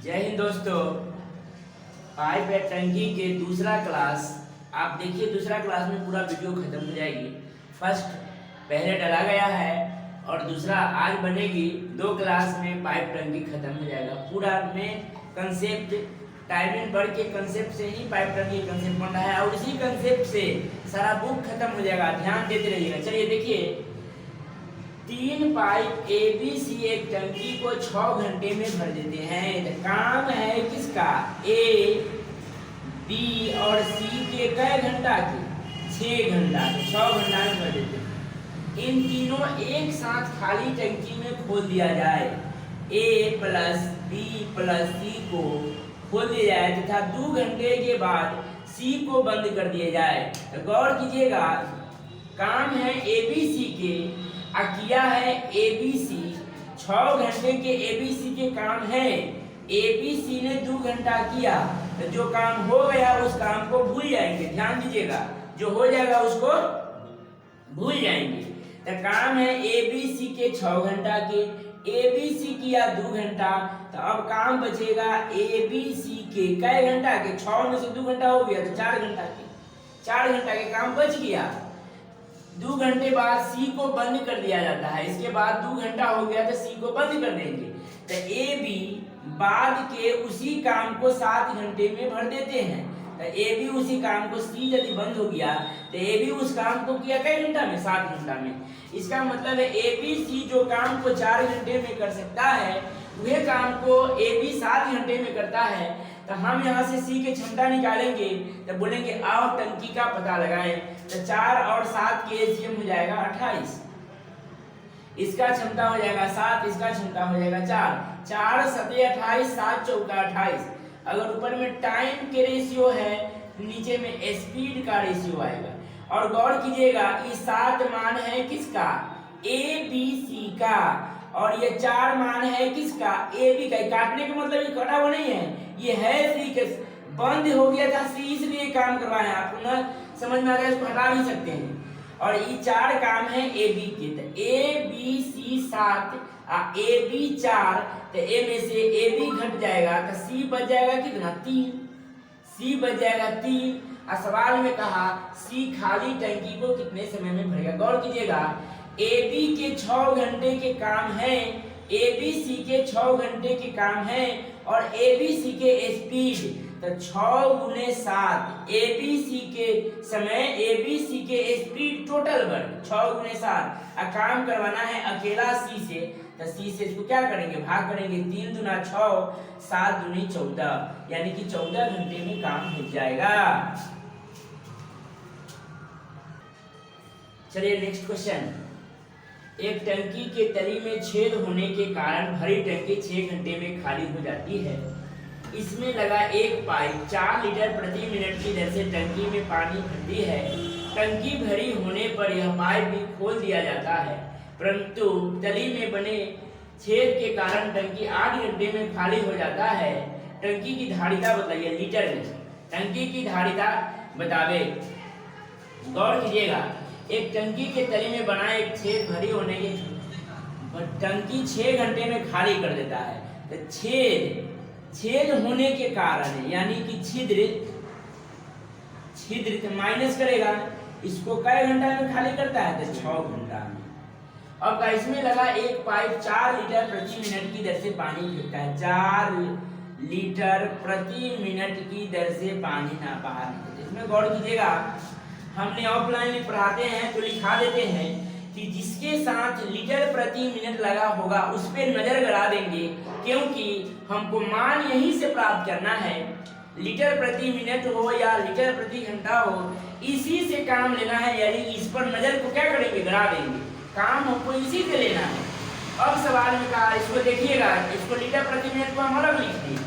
जय हिंद दोस्तों। पाइप या टंकी के दूसरा क्लास आप देखिए। दूसरा क्लास में पूरा वीडियो खत्म हो जाएगी। फर्स्ट पहले डला गया है और दूसरा आज बनेगी। दो क्लास में पाइप टंकी खत्म हो जाएगा पूरा में कंसेप्ट। टाइमिंग बढ़ के कंसेप्ट से ही पाइप टंकी कंसेप्ट बन रहा है और इसी कंसेप्ट से सारा बुक खत्म हो जाएगा। ध्यान देते रहिएगा। चलिए देखिए, 3 पाइप ए बी सी एक टंकी को 6 घंटे में भर देते हैं। तो काम है किसका? ए बी और सी के कै घंटा के? 6 घंटा के। 6 घंटा में भर देते हैं। इन तीनों एक साथ खाली टंकी में खोल दिया जाए। ए प्लस बी प्लस सी को खोल दिया जाए तथा 2 घंटे के बाद सी को बंद कर दिया जाए। तो गौर कीजिएगा, काम है ए बी सी के किया है ए बी सी। 6 घंटे के ए बी सी के काम है। ए बी सी ने 2 घंटा किया तो जो काम हो गया उस काम को भूल जाएंगे। ध्यान दीजिएगा, जो हो जाएगा उसको भूल जाएंगे। तो काम है ए बी सी के 6 घंटा के। ए बी सी किया 2 घंटा, तो अब काम बचेगा ए बी सी के कै घंटा के? 6 में से 2 घंटा हो गया तो 4 घंटा के। 4 घंटा के काम बच गया। 2 घंटे बाद सी को बंद कर दिया जाता है। इसके बाद 2 घंटा हो गया तो सी को बंद कर देंगे। तो ए बी बाद के उसी काम को 7 घंटे में भर देते हैं। तो ए बी उसी काम को, सी यदि बंद हो गया तो ए बी उस काम को किया कै घंटा में? 7 घंटा में। इसका मतलब है ए बी सी जो काम को 4 घंटे में कर सकता है वह काम को ए बी 7 घंटे में करता है। तो हम यहाँ से सी की क्षमता निकालेंगे तो बोलेंगे आओ टंकी का पता लगाएं। तो 4 और 7 के एलसीएम हो जाएगा 28। इसका क्षमता हो जाएगा 7, इसका क्षमता हो जाएगा 4। 4 7 28, 7 चौका 28। अगर ऊपर में टाइम के रेशियो है, नीचे में स्पीड का रेशियो आएगा। और गौर कीजिएगा, ये 7 मान है किसका? ए बी सी का। और ये 4 मान है किसका? ए बी का। काटने का मतलब ये कटा हुआ नहीं है, ये है सी के। बंद हो गया था सी, इसलिए काम करवाए हैं। आपको ना समझ में आ गया, इसको हटा भी सकते हैं। और ये 4 काम है ए बी के। तो A B C 7 A B 4, तो ए में से ए बी घट जाएगा तो सी बच जाएगा कितना? 3। सी बच जाएगा 3। और सवाल में कहा सी खाली टंकी को कितने समय में भरेगा। गौर कीजिएगा, ए बी के 6 घंटे के काम है, ए बी सी के 6 घंटे के काम है और ए बी सी के स्पीड। तो 6 गुने 7 ए बी सी के समय, ए बी सी के स्पीड टोटल वर्क 6 गुने 7। और काम करवाना है अकेला सी से। तो सी से इसको क्या करेंगे? भाग करेंगे। 3 दूना 6, 7 दूनी 14, यानी कि 14 घंटे में काम हो जाएगा। चलिए नेक्स्ट क्वेश्चन। एक टंकी के तली में छेद होने के कारण भरी टंकी 6 घंटे में खाली हो जाती है। इसमें लगा एक पाइप 4 लीटर प्रति मिनट की दर से टंकी में पानी भरती है। टंकी भरी होने पर यह पाइप भी खोल दिया जाता है, परंतु तली में बने छेद के कारण टंकी 8 घंटे में खाली हो जाता है। टंकी की धारिता बताइए लीटर में। टंकी की धारिता बतावे। गौर कीजिएगा, एक टंकी के तली में बना एक छेद भरी होने के टंकी 6 घंटे में खाली कर देता है। तो छेद होने के कारण यानी कि छिद्र तो माइनस करेगा, इसको कै घंटा में खाली करता है? तो 6 घंटा में। अब इसमें लगा एक पाइप 4 लीटर प्रति मिनट की दर से पानी फेंकता है। 4 लीटर प्रति मिनट की दर से पानी ना बाहर निकलता। इसमें गौर कीजिएगा, हमने ऑफलाइन में पढ़ाते हैं तो लिखा देते हैं कि जिसके साथ लीटर प्रति मिनट लगा होगा उस पे नजर गड़ा देंगे, क्योंकि हमको मान यहीं से प्राप्त करना है। लीटर प्रति मिनट हो या लीटर प्रति घंटा हो, इसी से काम लेना है। यानी इस पर नजर को क्या करेंगे? गड़ा देंगे। काम हमको इसी से लेना है। अब सवाल में कहा, इसको देखिएगा, इसको लीटर प्रति मिनट को हम अलग लिख दिए।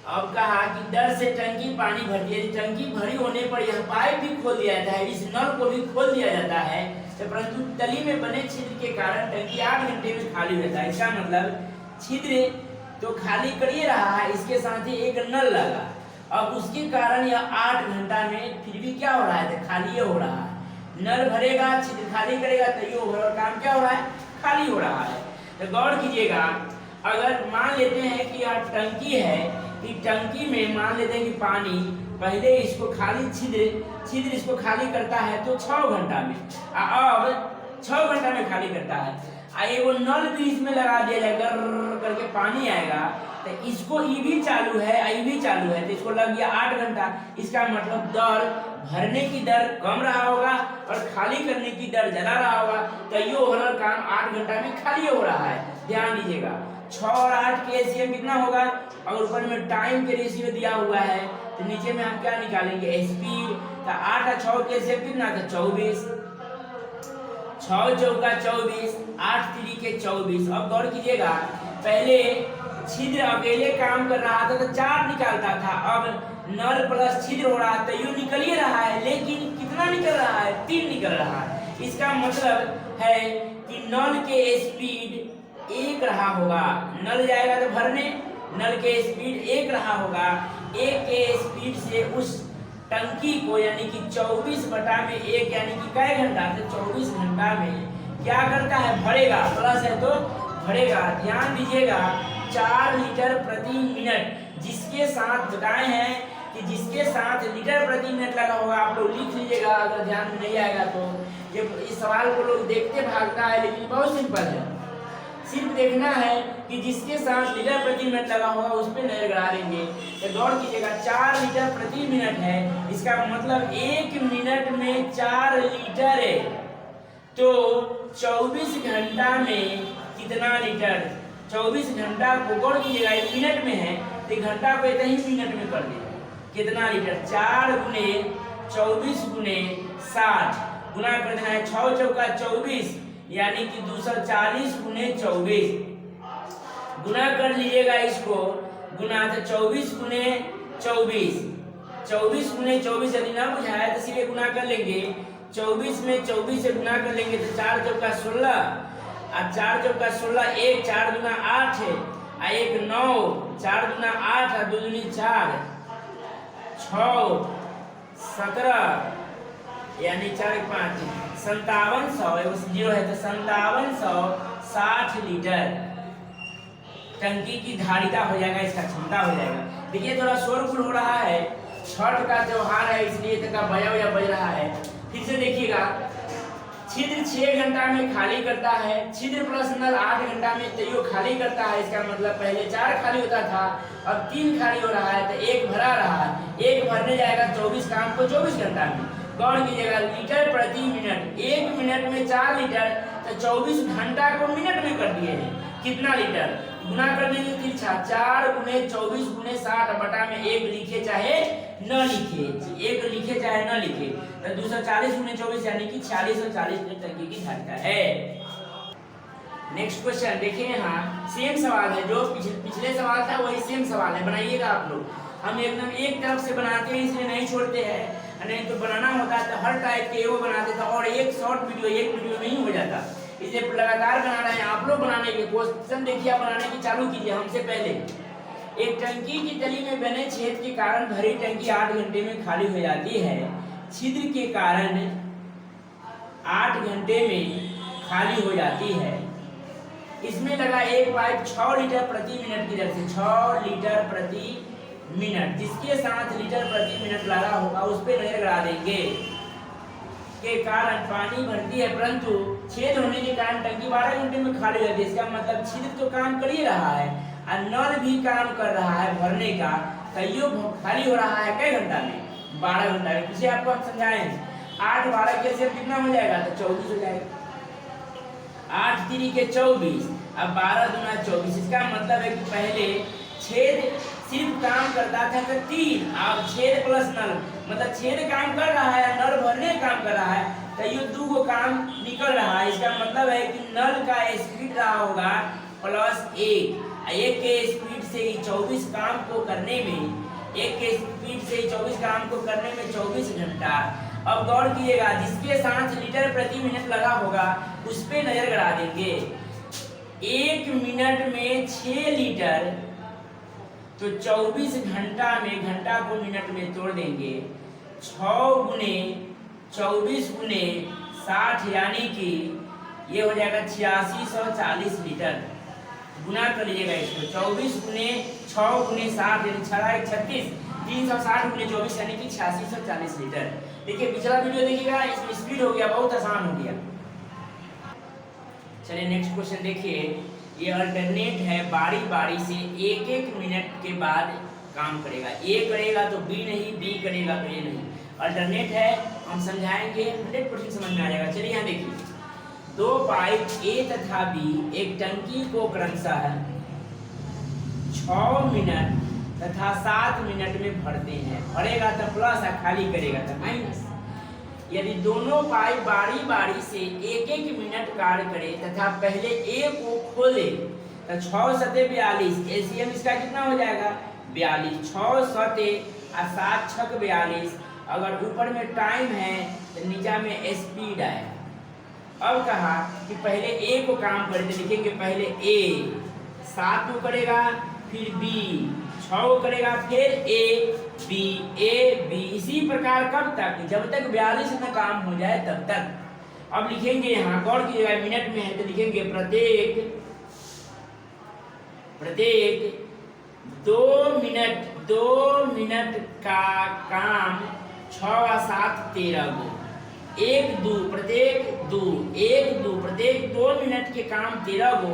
अब कहा कि दर से टंकी पानी भरती है। टंकी भरी होने पर यह पाइप भी खोल दिया जाता है, इस नल को भी खोल दिया जाता है। तो परंतु तली में बने छिद्र के कारण टंकी 8 घंटे में खाली हो जाता है। इसका मतलब छिद्र तो खाली कर ही रहा है, इसके साथ ही एक नल लगा। अब उसके कारण यह 8 घंटा में फिर भी क्या हो रहा है? तो खाली हो रहा है। नल भरेगा, छिद्र खाली करेगा तो ये काम क्या हो रहा है? खाली हो रहा है। तो गौर कीजिएगा, अगर मान लेते हैं कि यह टंकी है, कि टंकी में मान लेते हैं कि पानी पहले इसको खाली छिद्र इसको खाली करता है तो 6 घंटा में, अब 6 घंटा में खाली करता है। एगो नल भी इसमें लगा दिया जाए, गर करके पानी आएगा, तो इसको ये भी चालू है, ये भी चालू है, तो इसको लग गया 8 घंटा। इसका मतलब दर भरने की दर कम रहा होगा और खाली करने की दर ज्यादा रहा होगा, तो ये ओवरऑल काम 8 घंटा में खाली हो रहा है। ध्यान दीजिएगा 6 और 8 के एलसीएम कितना होगा, अगर ऊपर में टाइम के रेशियो दिया हुआ है तो नीचे में हम क्या निकालेंगे, स्पीड। तो 8 और 6 के एलसीएम कितना था, 24, 6 चौका 24, 8 3 के 24। अब गौर कीजिएगा, पहले छिद्र अकेले काम कर रहा था तो 4 निकालता था, अब नल प्लस छिद्र हो रहा है तो यू निकल ही रहा है, लेकिन कितना निकल रहा है, 3 निकल रहा है। इसका मतलब है कि नल के स्पीड 1 रहा होगा, नल जाएगा तो भरने, नल के स्पीड 1 रहा होगा। 1 के स्पीड से उस टंकी को यानी कि 24/1 यानी कि कै घंटा से 24 घंटा में क्या करता है, भरेगा, प्लस है तो भरेगा। ध्यान दीजिएगा 4 लीटर प्रति मिनट, जिसके साथ बताए हैं कि जिसके साथ लीटर प्रति मिनट लगा होगा, आप लोग लिख लीजिएगा अगर ध्यान में नहीं आएगा तो। ये इस सवाल को लोग देखते भागता है, लेकिन बहुत सिंपल है, सिर्फ देखना है कि जिसके साथ लीटर प्रति मिनट लगा होगा उस पर नजर गड़ा देंगे। तो गौर कीजिएगा 4 लीटर प्रति मिनट है, इसका मतलब 1 मिनट में 4 लीटर है, तो 24 घंटा में कितना लीटर, 24 घंटा को गौर कीजिएगा 1 मिनट में है तो घंटा को इतना ही मिनट में कर देगा, कितना लीटर, 4 गुने 24 गुने 60 गुना कर देना है, 6 चौका 24 यानी कि 240 गुने 24 गुना कर लीजिएगा इसको, गुना तो 24 गुने 24, 24 गुने 24 यदि ना बुझाए तो सीधे गुना कर लेंगे, 24 में 24 से गुना कर लेंगे तो 4 चौका 16 और 4 चौका 16, 1 4 दूना 8 है, 1 9, 4 दूना 8 और 2 दूनी 4, 6 17 यानी 4 5 5700, जीरो है तो 5760 लीटर टंकी की धारिता हो जाएगा, इसका क्षमता हो जाएगा। देखिए थोड़ा शोरगुल हो रहा है, छठ का त्योहार है इसलिए तक बजा बज रहा है। फिर से देखिएगा, छिद्र 6 घंटा में खाली करता है, छिद्र प्लस नल 8 घंटा में तैयो खाली करता है। इसका मतलब पहले 4 खाली होता था, अब 3 खाली हो रहा है, तो 1 भरा रहा है, 1 भरने जाएगा 24 काम को 24 घंटा में। गौर कीजिएगा लीटर प्रति मिनट, 1 मिनट में 4 लीटर, तो 24 घंटा को मिनट में कर दिए हैं, कितना लीटर, गुना कर दीजिए तिरछा, 4 गुने 24 गुने 60 बटा में 1 लिखे चाहे न लिखे, 1 लिखे चाहे न लिखे, तो 240 गुने 24 यानी कि 4640 लीटर टंकी की धारिता है। नेक्स्ट क्वेश्चन देखिए, यहाँ सेम सवाल है, जो पिछले सवाल था वही सेम सवाल है, बनाइएगा आप लोग। हम एकदम एक तरफ से बनाते हैं इसलिए नहीं छोड़ते हैं, नहीं तो बनाना होता तो हर टाइप के वो बनाते थे और एक शॉर्ट वीडियो एक वीडियो में ही हो जाता। इसे लगातार बना रहे हैं आप लोग, बनाने के क्वेश्चन देखिए, बनाने की चालू कीजिए हमसे पहले। एक टंकी की तली में बने छेद के कारण भरी टंकी 8 घंटे में खाली हो जाती है, छिद्र के कारण 8 घंटे में खाली हो जाती है। इसमें लगा एक पाइप 6 लीटर प्रति मिनट की दर से, 6 लीटर प्रति मिनट, जिसके साथ लीटर प्रति मिनट लगा होगा उस पर नजर गड़ा देंगे, के कारण पानी भरती है, परंतु छेद होने के कारण टंकी 12 घंटे में खाली रहती है। इसका मतलब छिद्र तो काम कर ही रहा है और नल भी काम कर रहा है भरने का, तैयो खाली हो रहा है कै घंटा में, 12 घंटा में। पीछे आपको हम समझाएं, 8 12 के से कितना हो जाएगा, तो 24 हो जाएगा, 8 3 के 24, अब 12 दूना 24। इसका मतलब है कि पहले छेद सिर्फ काम करता था तो 3, अब छेद प्लस नल, मतलब छेद काम कर रहा है, नल भरने काम कर रहा है, तो ये 2 को काम निकल रहा है। इसका मतलब है कि नल का स्पीड रहा होगा प्लस 1 के स्पीड से 24 काम को करने में, 1 के स्पीड से 24 काम को करने में 24 घंटा। अब गौर कीजिएगा, जिसके साथ लीटर प्रति मिनट लगा होगा उस पे नजर गड़ा देंगे। 1 मिनट में 6 लीटर, तो 24 घंटा में, घंटा को मिनट में तोड़ देंगे, 6 गुने 24 गुने 60 यानी कि ये हो जाएगा 8640 लीटर। गुना कर लीजिएगा इसको, 24 गुने 6 गुने 7 यानी 6 36, 360 गुने 24 यानी कि 8640 लीटर। देखिए पिछला वीडियो देखिएगा, इसमें स्पीड हो गया, बहुत आसान हो गया। चलिए नेक्स्ट क्वेश्चन देखिए, ये अल्टरनेट है, बारी बारी से एक एक मिनट के बाद काम करेगा। ए करेगा तो बी नहीं, बी करेगा तो ए नहीं। अल्टरनेट है, हम समझाएंगे, 100% समझ में आ जाएगा। चलिए यहाँ देखिए, दो पाइप ए तथा बी एक टंकी को क्रमशः 6 मिनट तथा 7 मिनट में भरते हैं। भरेगा तो प्लस और खाली करेगा तो माइनस। यदि दोनों पाइप बारी बारी से एक एक मिनट कार्य करे तथा पहले ए को खोले तो 6 सते 42, एलसीएम इसका कितना हो जाएगा 42, 6 सते और 7 छक 42। अगर ऊपर में टाइम है तो नीचा में स्पीड आएगा। अब कहा कि पहले ए को काम करे तो लिखेंगे पहले ए 7 को करेगा, फिर बी 6 को करेगा, फिर ए बी। इसी प्रकार कब तक, जब तक 42 में काम हो जाए तब तक। अब लिखेंगे यहाँ गौर कीजिएगा, मिनट में है तो लिखेंगे प्रत्येक 2 मिनट का काम 6 और 7 13 गो, 1 2 प्रत्येक 2 मिनट के काम 13 गो।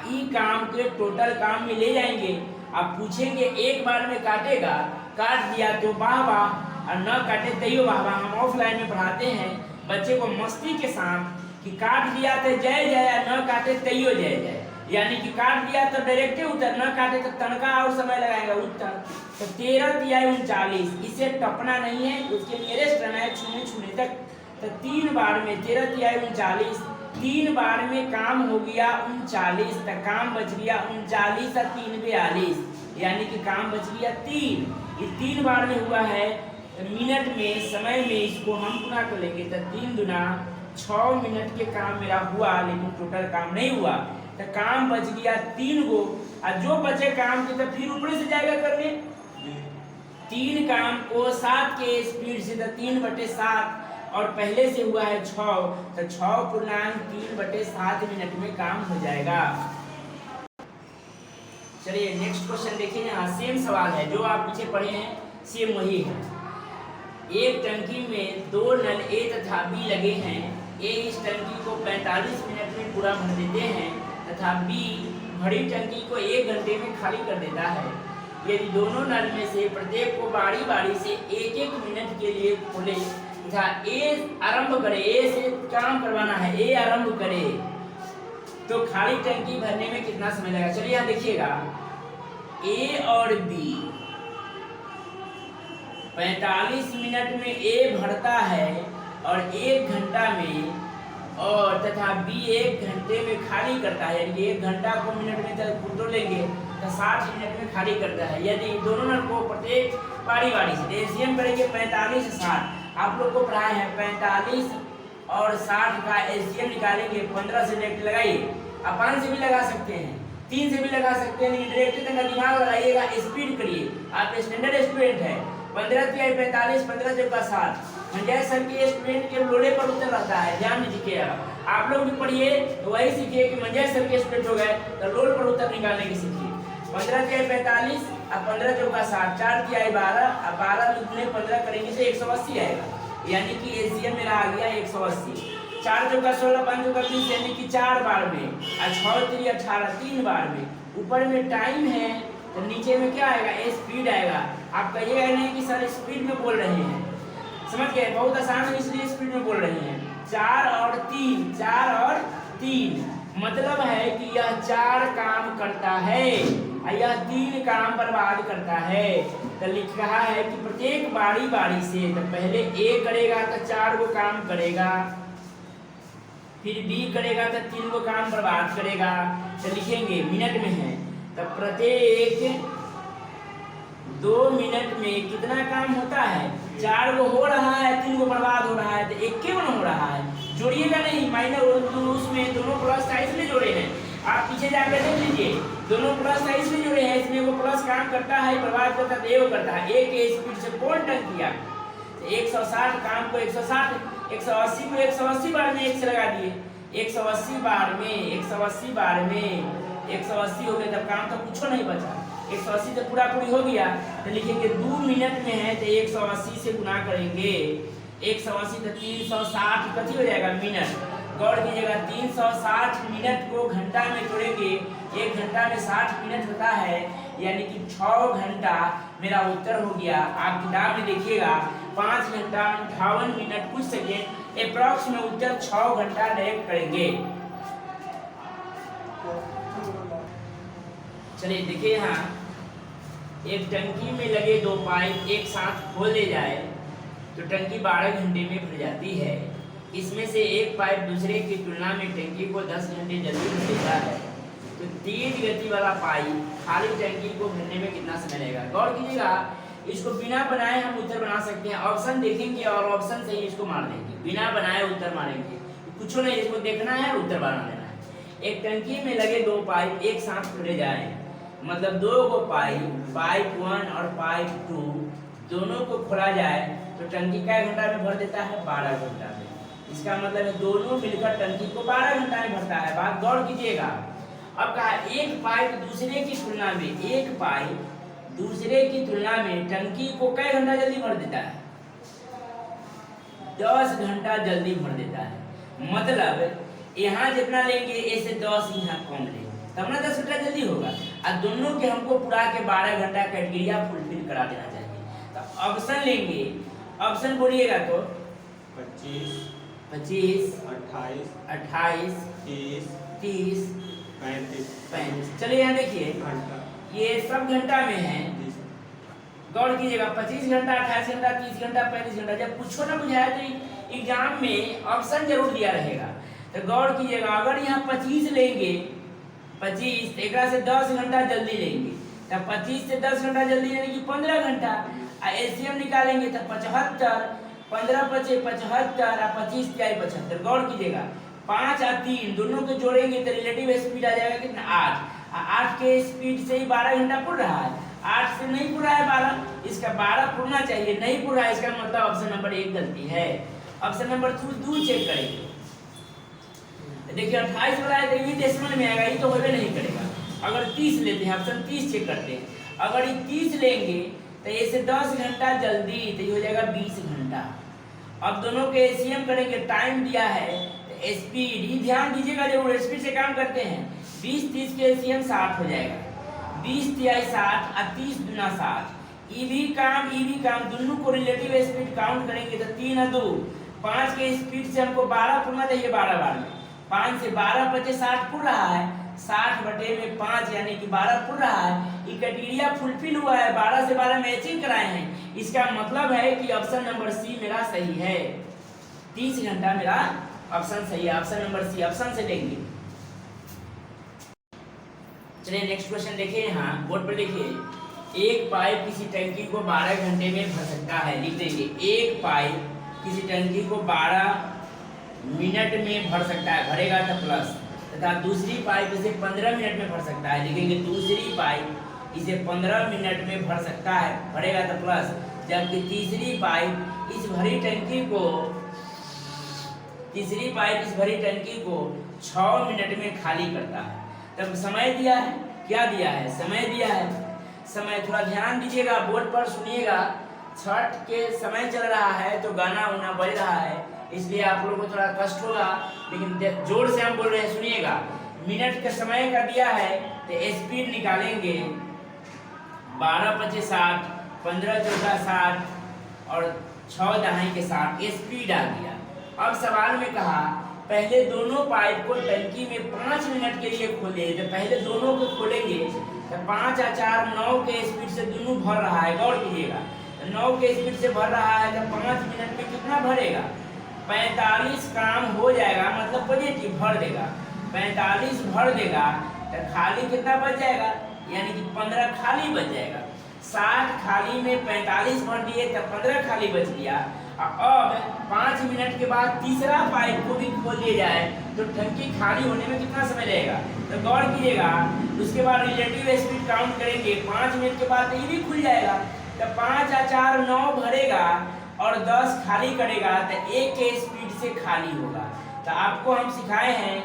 ई काम के टोटल काम में ले जाएंगे। अब पूछेंगे एक बार में काटेगा, काट दिया तो वाह वाह, और न काटे तैयो वाह वाह। हम ऑफलाइन में पढ़ाते हैं बच्चे को मस्ती के साथ कि काट दिया तो जय जय, न काटे तैयो जय जय। यानी कि काट दिया तो डायरेक्टे उतर, न काटे तो तनका और समय लगाएगा उत्तर। तो 13 तिया 39, इसे टपना नहीं है, उसके नियरेस्ट रहना है छूने तक। तो 3 बार में 13 तिया 39, 3 बार में काम हो गया 39, तक काम बच गया 39 और 3 42, यानी कि काम बच गया 3। ये 3 बार में हुआ है मिनट में, समय में इसको हम गुना कर लेंगे तो 3 दुना 6 मिनट के काम मेरा हुआ, लेकिन टोटल काम नहीं हुआ। तो काम बच गया 3 गो, और जो बचे काम के तो फिर ऊपर से जाएगा करने। 3 काम को 7 के स्पीड से तो 3/7, और पहले से हुआ है 6 तो 6.3/7 मिनट में काम हो जाएगा। चलिए नेक्स्ट क्वेश्चन देखिए, यहाँ सेम सवाल है जो आप पीछे पढ़े हैं, सेम वही है। एक टंकी में 2 नल ए तथा बी लगे हैं। ए इस टंकी को 45 मिनट में पूरा भर देते हैं तथा बी भरी टंकी को 1 घंटे में खाली कर देता है। यदि दोनों नल में से प्रत्येक को बारी बारी से 1-1 मिनट के लिए खोले तथा ए आरंभ करे, ए से काम करवाना है, ए आरंभ करे तो खाली टंकी भरने में कितना समय लगेगा। चलिए यहाँ देखिएगा, ए और बी 45 मिनट में ए भरता है और 1 घंटा में, और तथा बी 1 घंटे में खाली करता है, यानी 1 घंटा को मिनट में तक तो लेंगे तो 60 मिनट में खाली करता है। यदि दोनों नल को प्रत्येक बारी बारी से एलसीएम करेंगे 45 60, आप लोग को पढ़ाए हैं 45 और 60 का एलसीएम निकालेंगे, 15 से डायरेक्ट लगाइए। आप 5 से भी लगा सकते हैं, 3 से भी लगा सकते हैं, लेकिन डायरेक्ट तक दिमाग लगाइएगा, स्पीड करिए। आप स्टैंडर्ड स्टूडेंट हैं, 15 तिया 45, 15 चौका 60। मंजय सर के स्टूडेंट के लोड़े पर उत्तर रहता है, ध्यान दीजिएगा। आप लोग भी पढ़िए तो वही सीखिए कि मंजय सर के स्टूडेंट हो गए तो लोड पर उत्तर निकालने की सीखिए। 15 तिया 45 और 15 चौका 60, 4 तिया 12 और 12 दुगुने 15 करेंगे तो 180 आएगा, यानी कि एलसीएम मेरा आ गया 180। 4 चौका 16, 5 चौका 20, यानी कि 4 बार में, और 6 तिया 18 3 बार में। ऊपर में टाइम है तो नीचे में क्या आएगा, स्पीड आएगा। आप कहिएगा नहीं कि सर स्पीड में बोल रहे हैं, समझ गए, बहुत आसान है इसलिए स्पीड में बोल रहे हैं। 4 और 3 मतलब है कि यह 4 काम करता है और यह 3 काम बर्बाद करता है। तो लिख रहा है कि प्रत्येक बारी बारी से, तो पहले ए करेगा तो 4 को काम करेगा, फिर बी करेगा तो 3 को काम बर्बाद करेगा। तो लिखेंगे मिनट में है, तो प्रत्येक 2 मिनट में कितना काम होता है, 4 को हो रहा है, 3 को बर्बाद हो रहा है, तो 51 हो रहा है। जोड़िएगा नहीं, माइनर उसमें दोनों प्लस था इसलिए जोड़े हैं। आप पीछे जाकर देख लीजिए, दोनों प्लस था इसलिए जोड़े हैं, इसमें वो प्लस काम करता है, बर्बाद करता है, वो करता है। एक के स्पीड से कौन टंग किया, 160 काम को 160, 180 को 180 बार में 1 से लगा दिए, 180 बार में 180 हो गया, तब काम तो कुछ नहीं बचा। 180 तो पूरा पूरी हो गया, तो लिखेंगे 2 मिनट में है तो 180 से गुना करेंगे। 180 तो 360 कथी हो जाएगा मिनट। गौर कीजिएगा 360 मिनट को घंटा में जोड़ेंगे, 1 घंटा में 60 मिनट होता है, यानी कि 6 घंटा मेरा उत्तर हो गया। आप किताब में देखिएगा 5 घंटा 58 मिनट कुछ सेकेंड अप्रॉक्स में उत्तर 6 घंटा डायरेक्ट करेंगे। चलिए देखिए यहाँ एक टंकी में लगे 2 पाइप एक साथ खोल दे जाए तो टंकी 12 घंटे में भर जाती है। इसमें से एक पाइप दूसरे की तुलना में टंकी को 10 घंटे जल्दी भर देता है, तो तेज गति वाला पाइप खाली टंकी को भरने में कितना समय लगेगा। गौर कीजिएगा, इसको बिना बनाए हम उत्तर बना सकते हैं। ऑप्शन देखेंगे और ऑप्शन से ही इसको मार देंगे, बिना बनाए उत्तर मारेंगे, कुछ नहीं, इसको देखना है और उत्तर बना देना है। एक टंकी में लगे 2 पाइप एक साथ खोले जाए, मतलब 2 को पाइप 1 और पाइप 2 दोनों को खोला जाए तो टंकी कै घंटा में भर देता है, 12 घंटा में। इसका मतलब है दोनों मिलकर टंकी को 12 घंटा में भरता है। बात गौर कीजिएगा। अब कहा एक पाइप दूसरे की तुलना में, एक पाइप दूसरे की तुलना में टंकी को कै घंटा जल्दी भर देता है, 10 घंटा जल्दी भर देता है। मतलब यहाँ जितना लेंगे ऐसे 10 यहाँ कम लेंगे, तब ना 10 घंटा जल्दी होगा। और दोनों के हमको पूरा के 12 घंटा क्राइटेरिया फुलफिल करा देना चाहिए। तो ऑप्शन लेंगे, ऑप्शन बोलिएगा तो 25, 28, 30, 30, 35। चलिए यहाँ देखिए ये सब घंटा में है। गौर कीजिएगा 25 घंटा, 28 घंटा, 30 घंटा, 35 घंटा। जब कुछ ना बुझाए तो एग्जाम में ऑप्शन जरूर दिया रहेगा। तो गौर कीजिएगा, अगर यहाँ 25 लेंगे, 25 एक से 10 घंटा जल्दी लेंगे, तब 25 से 10 घंटा जल्दी यानी कि 15 घंटा। एलसीएम निकालेंगे तो 75, 15 पचे 75 और 25 तिहाई 75। गौर कीजिएगा 5 और 3 दोनों को जोड़ेंगे तो रिलेटिव स्पीड आ जाएगा कितना, 8। 8 के स्पीड से ही 12 घंटा पुर रहा है, 8 से नहीं पुर रहा है 12, इसका 12 पुरना चाहिए, नहीं पुर रहा है, इसका मतलब ऑप्शन नंबर 1 गलती है। ऑप्शन नंबर 2 चेक करेंगे। देखिए 28 वाला है तो ये डेसिमल में आएगा, ये तो होबे नहीं करेगा। अगर 30 लेते हैं, ऑप्शन 30 चेक करते हैं, अगर ये 30 लेंगे तो ऐसे 10 घंटा जल्दी, तो ये हो जाएगा 20 घंटा। अब दोनों के एलसीएम करेंगे, टाइम दिया है तो स्पीड ही ध्यान दीजिएगा, जरूर स्पीड से काम करते हैं। 20 30 के एलसीएम 60 हो जाएगा, 20 तिहाई 60 और 30 दूना 60। ई भी काम दोनों को रिलेटिव स्पीड काउंट करेंगे तो 3 और 2 5 के स्पीड से हमको 12 पुरना चाहिए, 12 बार में 5 से 12 पचे 60 पुर रहा है, 60 बटे में 5 यानी कि 12 पुर रहा है। ये क्राइटेरिया फुलफिल हुआ है, 12 से 12 मैचिंग कराए हैं। इसका मतलब है कि ऑप्शन नंबर सी मेरा सही है, 30 घंटा मेरा ऑप्शन सही है। ऑप्शन नंबर सी ऑप्शन से लेंगे। चलिए नेक्स्ट क्वेश्चन देखिए, यहाँ बोर्ड पर देखिए, एक पाइप किसी टंकी को 12 घंटे में भर सकता है। लिख देंगे एक पाइप किसी टंकी को 12 मिनट में भर सकता है, भरेगा तो प्लस, तथा दूसरी पाइप इसे 15 मिनट में भर सकता है। लिखेंगे दूसरी पाइप इसे 15 मिनट में भर सकता है, भरेगा तो प्लस, जबकि तीसरी पाइप इस भरी टंकी को 6 मिनट में खाली करता है। तब समय दिया है, क्या दिया है, समय दिया है। समय थोड़ा ध्यान दीजिएगा, बोर्ड पर सुनिएगा। छठ के समय चल रहा है तो गाना उना बज रहा है, इसलिए आप लोगों को थोड़ा कष्ट होगा, लेकिन जोर से हम बोल रहे हैं, सुनिएगा। मिनट के समय का दिया है तो स्पीड निकालेंगे, 12 पचे 60, 15 चौका 60 और 6 दहाई के 60 स्पीड आ गया। अब सवाल में कहा पहले दोनों पाइप को टंकी में 5 मिनट के लिए खोले, तो पहले दोनों को खोलेंगे तो 5 और 4 9 के स्पीड से दोनों भर रहा है। गौर कीजिएगा 9 के स्पीड से भर रहा है तो 5 मिनट में कितना भरेगा, 45 काम हो जाएगा, मतलब पॉजिटिव भर देगा। 45 भर देगा तो खाली कितना बच जाएगा, यानी कि 15 खाली बच जाएगा। 60 खाली में 45 भर दिए तो 15 खाली बच गया। अब 5 मिनट के बाद तीसरा पाइप को भी खोल दिया जाए तो टंकी खाली होने में कितना समय लगेगा। तो गौर कीजिएगा, उसके बाद रिलेटिव स्पीड काउंट करेंगे, 5 मिनट के बाद तो ये भी खुल जाएगा। तो 5 और 4 9 भरेगा और 10 खाली करेगा तो 1 के स्पीड से खाली होगा। तो आपको हम सिखाए हैं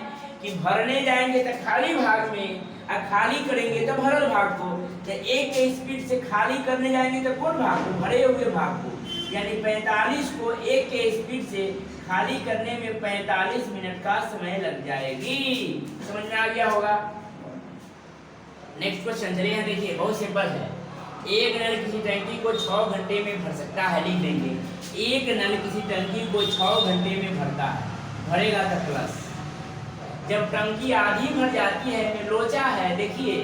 कि भरने जाएंगे तो खाली भाग में और खाली करेंगे तो भरल भाग को। तो एक के स्पीड से खाली करने जाएंगे तो कौन भाग को? भरे हुए भाग को। यानी 45 को एक के स्पीड से खाली करने में 45 मिनट का समय लग जाएगी। समझ में आ गया होगा। नेक्स्ट क्वेश्चन चलिए यहाँ देखिए, बहुत सिंपल है। एक नल किसी टंकी को 6 घंटे में भर सकता है, लिख देंगे। एक नल किसी टंकी को 6 घंटे में भरता है, भरेगा तो प्लस। जब टंकी आधी भर जाती है, लोचा है, देखिए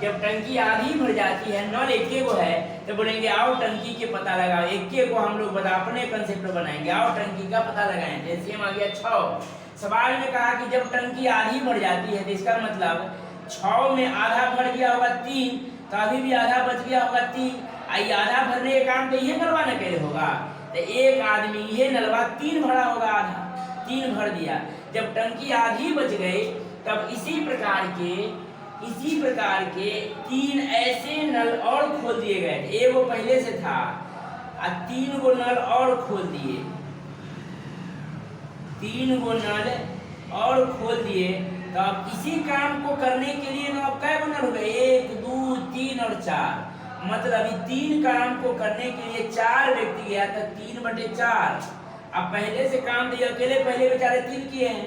जब टंकी आधी भर जाती है, नल एके को है, तो बोलेंगे आओ टंकी के पता लगाओ। एके को हम लोग बता अपने कंसेप्ट बनाएंगे, आओ टंकी का पता लगाएं। जैसे हम आ गया 6। सवाल में कहा कि जब टंकी आधी भर जाती है, तो इसका मतलब 6 में आधा भर गया होगा 3, तो अभी भी आधा बच गया होगा 3। आई आधा भरने का काम तो ये नलवा न करे होगा, तो एक आदमी ये नलवा 3 भरा होगा, आधा 3 भर दिया। जब टंकी आधी बच गई, तब इसी प्रकार के 3 ऐसे नल और खोल दिए गए। एक वो पहले से था और 3 गो नल और खोल दिए, 3 गो नल और खोल दिए। तो अब इसी काम को करने के लिए ना अब क्या नल हो गए? 1 2 3 और 4। मतलब 3 काम को करने के लिए 4 व्यक्ति गया, तो 3/4। अब पहले से काम दिया, अकेले पहले बेचारे 3 किए हैं।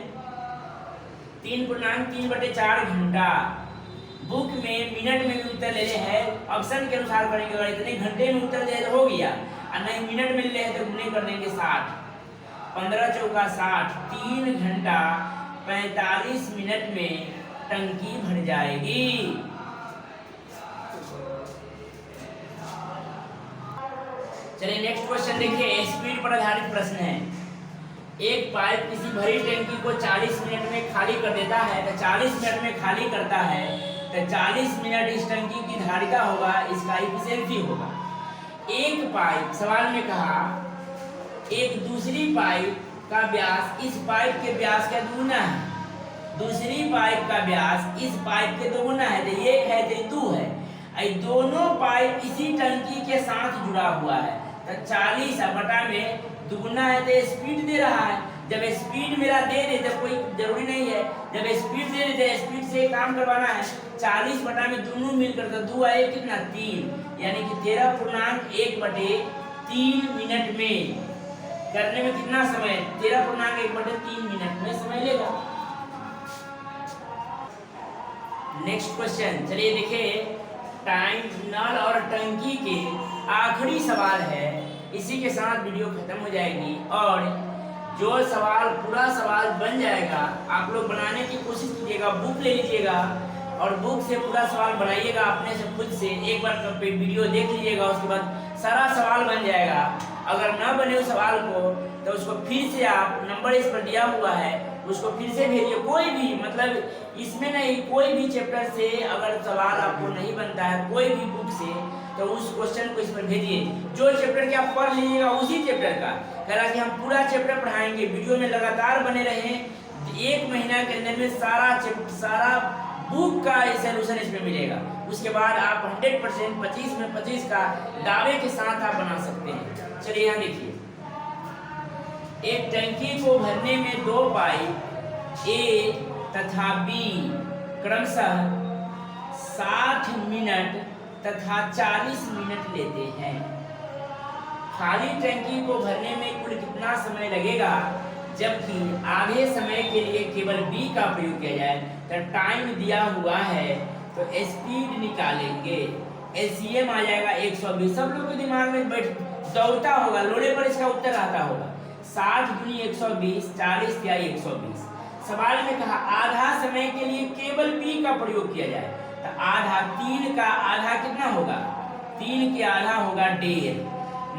3/4 घंटा। बुक में मिनट में भी उत्तर ले रहे हैं, ऑप्शन के अनुसार करेंगे। अगर इतने घंटे में उत्तर दे तो हो गया, और नहीं मिनट में ले तो गुने कर देंगे 60। 15 चौका 60, 3 घंटा 45 मिनट में टंकी भर जाएगी। चलिए नेक्स्ट क्वेश्चन देखिए, स्पीड पर आधारित प्रश्न है। एक पाइप किसी भरी टंकी को 40 मिनट में खाली कर देता है, तो 40 मिनट में खाली करता है, तो 40 मिनट इस टंकी की धारिता होगा, इसका एफिशिएंसी होगा। एक पाइप, सवाल में कहा एक दूसरी पाइप का व्यास इस पाइप के व्यास का दुगुना है, दूसरी पाइप का व्यास इस पाइप के दोगुना है, तो एक है तो 2 है। ये दोनों पाइप इसी टंकी के साथ जुड़ा हुआ है, तो 40 बटा में दुगुना है तो स्पीड दे रहा है। जब स्पीड मेरा दे दे तो कोई जरूरी नहीं है, जब स्पीड दे दे स्पीड से काम करवाना है। 40 बटा में दोनों मिलकर तो 2 आए कितना 3, यानी कि 13.1/3 मिनट में करने में कितना समय? 13.1/3 मिनट में समय लेगा। नेक्स्ट क्वेश्चन चलिए देखिए, टाइम नल और टंकी के आखिरी सवाल है। इसी के साथ वीडियो खत्म हो जाएगी, और जो सवाल पूरा सवाल बन जाएगा आप लोग बनाने की कोशिश कीजिएगा। बुक ले लीजिएगा और बुक से पूरा सवाल बनाइएगा अपने से खुद से। एक बार वीडियो देख लीजिएगा, उसके बाद सारा सवाल बन जाएगा। अगर ना बने उस सवाल को तो उसको फिर से आप, नंबर इस पर दिया हुआ है, उसको फिर से भेजिए। कोई भी, मतलब इसमें नहीं, कोई भी चैप्टर से अगर सवाल आपको नहीं बनता है, कोई भी बुक से, तो उस क्वेश्चन को इस पर भेजिए। जो चैप्टर के आप पढ़ लीजिएगा उसी चैप्टर का, हालांकि हम पूरा चैप्टर पढ़ाएंगे। वीडियो में लगातार बने रहें। 1 महीना के अंदर में सारा बुक का सॉल्यूशन इसमें मिलेगा। उसके बाद आप 100% 25 में 25 का दावे के साथ आप बना सकते हैं। चलिए यहाँ देखिए, एक टंकी को भरने में 2 पाइप ए तथा बी क्रमशः 60 मिनट तथा 40 मिनट लेते हैं। खाली टंकी को भरने में कुल कितना समय लगेगा? जबकि आधे समय के लिए केवल बी का प्रयोग किया जाए, तो टाइम दिया हुआ है, तो स्पीड निकालेंगे। एलसीएम आ जाएगा 120। सब लोग के दिमाग में बैठ दौड़ता होगा, लोड़े पर इसका उत्तर आता होगा। 60 × 120, 40 या 120। सवाल में कहा आधा समय के लिए केवल बी का प्रयोग किया जाए, तो आधा 3 का आधा कितना होगा? 3 के आधा होगा 1.5।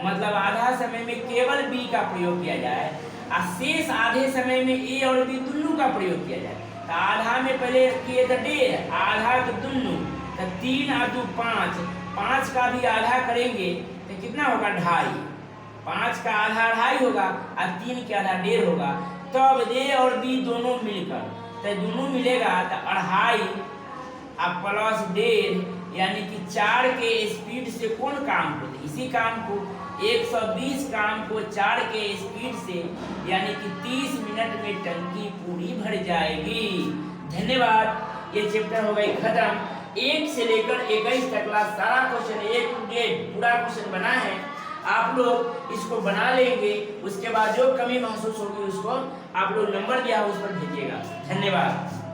मतलब आधा समय में केवल बी का प्रयोग किया जाए, और शेष आधे समय में ए और बी दोनों का प्रयोग किया जाए। तो आधा में पहले किए तो 1.5, आधा के दोनों, तो 3 और 2 5, 5 का भी आधा करेंगे तो कितना होगा? 2.5। 5 का आधा 2.5 होगा, और 3 के आधा 1.5 होगा। तो अब ए और बी दोनों मिलकर, तो दोनों मिलेगा तो 2.5 अब प्लस 1.5, यानी कि 4 के स्पीड से कौन काम होते? इसी काम को 120 काम को 4 के स्पीड से, यानी कि 30 मिनट में टंकी पूरी भर जाएगी। धन्यवाद। ये चैप्टर हो गई खत्म। 1 से लेकर 21 तक का सारा क्वेश्चन A to Z पूरा क्वेश्चन बना है। आप लोग इसको बना लेंगे, उसके बाद जो कमी महसूस होगी उसको आप लोग नंबर दिया उस पर भेजिएगा। धन्यवाद।